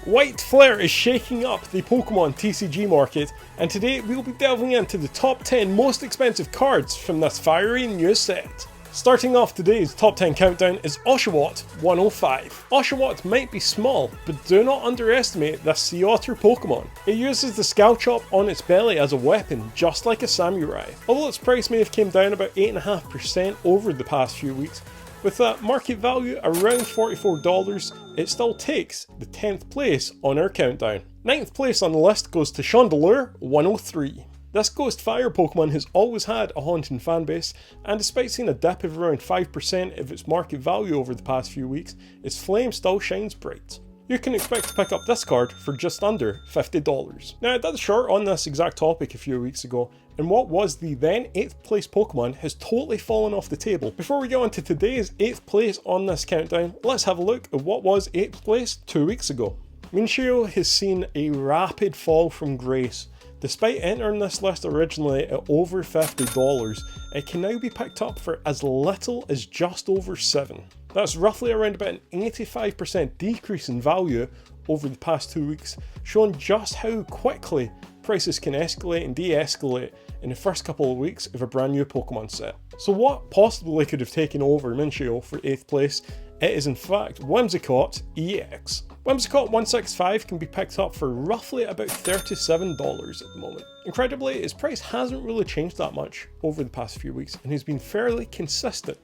White Flare is shaking up the Pokemon TCG market, and today we'll be delving into the top 10 most expensive cards from this fiery new set. Starting off today's top 10 countdown is Oshawott 105. Oshawott might be small, but do not underestimate this sea otter Pokemon. It uses the Scalchop on its belly as a weapon, just like a samurai. Although its price may have came down about 8.5% over the past few weeks, with that market value around $44, it still takes the 10th place on our countdown. 9th place on the list goes to Chandelure 103. This Ghost Fire Pokemon has always had a haunting fanbase, and despite seeing a dip of around 5% of its market value over the past few weeks, its flame still shines bright. You can expect to pick up this card for just under $50. Now I did a short on this exact topic a few weeks ago, and what was the then 8th place Pokemon has totally fallen off the table. Before we go on to today's 8th place on this countdown, let's have a look at what was 8th place 2 weeks ago. Minchio has seen a rapid fall from grace. Despite entering this list originally at over $50, it can now be picked up for as little as just over $7. That's roughly around about an 85% decrease in value over the past 2 weeks, showing just how quickly prices can escalate and de-escalate in the first couple of weeks of a brand new Pokemon set. So what possibly could have taken over Minchio for 8th place? It is in fact Whimsicott EX. Whimsicott 165 can be picked up for roughly about $37 at the moment. Incredibly, its price hasn't really changed that much over the past few weeks and has been fairly consistent,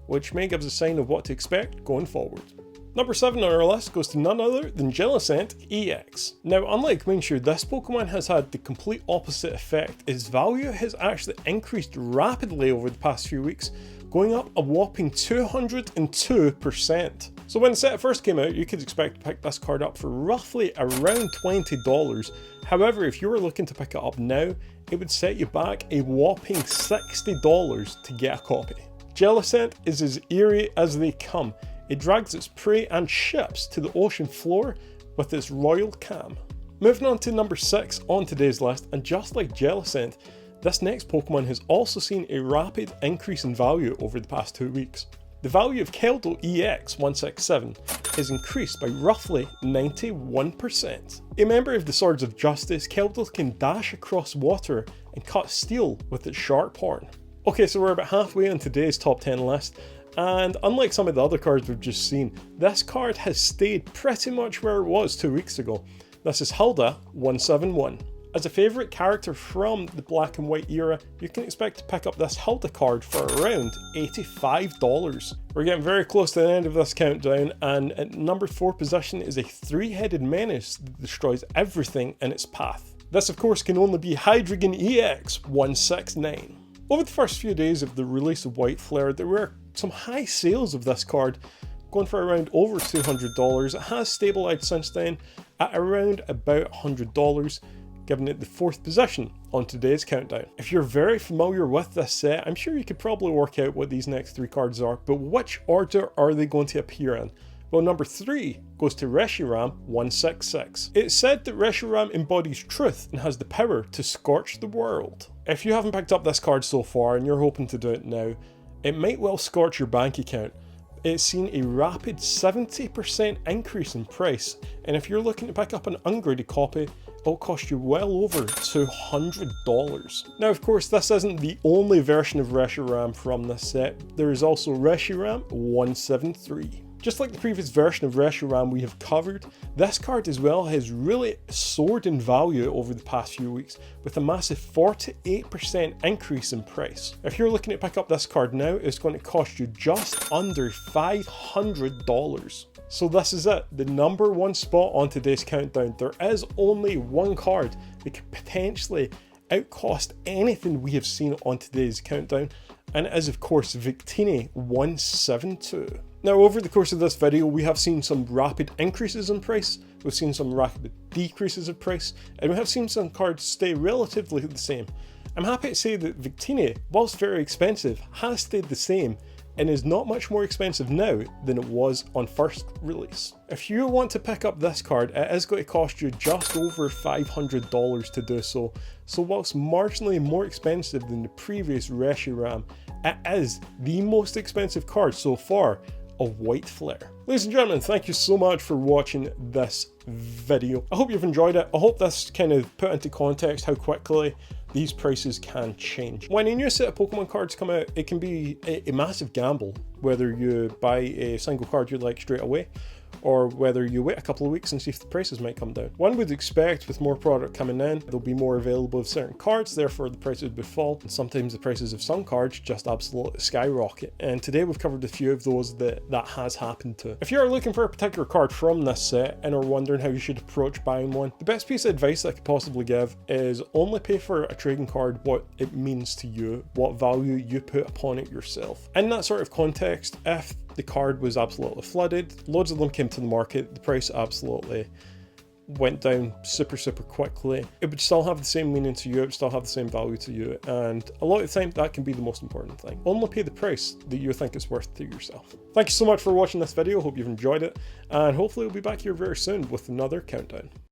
which may give us a sign of what to expect going forward. Number 7 on our list goes to none other than Jellicent EX. Now, unlike Minshew, this Pokemon has had the complete opposite effect. Its value has actually increased rapidly over the past few weeks, going up a whopping 202%. So when the set first came out, you could expect to pick this card up for roughly around $20. However, if you were looking to pick it up now, it would set you back a whopping $60 to get a copy. Jellicent is as eerie as they come. It drags its prey and ships to the ocean floor with its royal calm. Moving on to number 6 on today's list, and just like Jellicent, this next Pokemon has also seen a rapid increase in value over the past 2 weeks. The value of Keldeo EX 167 is increased by roughly 91%. A member of the Swords of Justice, Keldeo can dash across water and cut steel with its sharp horn. Okay, so we're about halfway on today's top 10 list, and unlike some of the other cards we've just seen, this card has stayed pretty much where it was 2 weeks ago. This is Hilda 171. As a favourite character from the black and white era, you can expect to pick up this Hilda card for around $85. We're getting very close to the end of this countdown, and at number 4 position is a 3-headed menace that destroys everything in its path. This of course can only be Hydreigon EX 169. Over the first few days of the release of White Flare, there were some high sales of this card, going for around over $200. It has stabilised since then at around about $100. Giving it the 4th position on today's countdown. If you're very familiar with this set, I'm sure you could probably work out what these next 3 cards are, but which order are they going to appear in? Well, number 3 goes to Reshiram 166. It's said that Reshiram embodies truth and has the power to scorch the world. If you haven't picked up this card so far and you're hoping to do it now, it might well scorch your bank account. It's seen a rapid 70% increase in price, and if you're looking to pick up an ungraded copy, it'll cost you well over $200. Now of course this isn't the only version of Reshiram from this set, there is also Reshiram 173. Just like the previous version of Reshiram we have covered, this card as well has really soared in value over the past few weeks with a massive 48% increase in price. If you're looking to pick up this card now, it's going to cost you just under $500. So this is it, the number 1 spot on today's countdown. There is only one card that could potentially outcost anything we have seen on today's countdown, and it is of course Victini 172. Now over the course of this video we have seen some rapid increases in price, we've seen some rapid decreases of price, and we have seen some cards stay relatively the same. I'm happy to say that Victini, whilst very expensive, has stayed the same and is not much more expensive now than it was on first release. If you want to pick up this card, it is going to cost you just over $500 to do so. So whilst marginally more expensive than the previous Reshiram, it is the most expensive card so far of white flare. Ladies and gentlemen, thank you so much for watching this video. I hope you've enjoyed it. I hope this kind of put into context how quickly these prices can change. When a new set of Pokemon cards come out, it can be a massive gamble whether you buy a single card you like straight away, or whether you wait a couple of weeks and see if the prices might come down. One would expect with more product coming in, there'll be more available of certain cards, therefore the prices would fall, and sometimes the prices of some cards just absolutely skyrocket. And today we've covered a few of those that has happened to. If you're looking for a particular card from this set and are wondering how you should approach buying one, the best piece of advice I could possibly give is only pay for a trading card what it means to you, what value you put upon it yourself. In that sort of context, if the card was absolutely flooded, loads of them came to the market, the price absolutely went down super quickly, it would still have the same meaning to you, it would still have the same value to you, and a lot of the time that can be the most important thing. Only pay the price that you think it's worth to yourself. Thank you so much for watching this video, hope you've enjoyed it, and hopefully we'll be back here very soon with another countdown.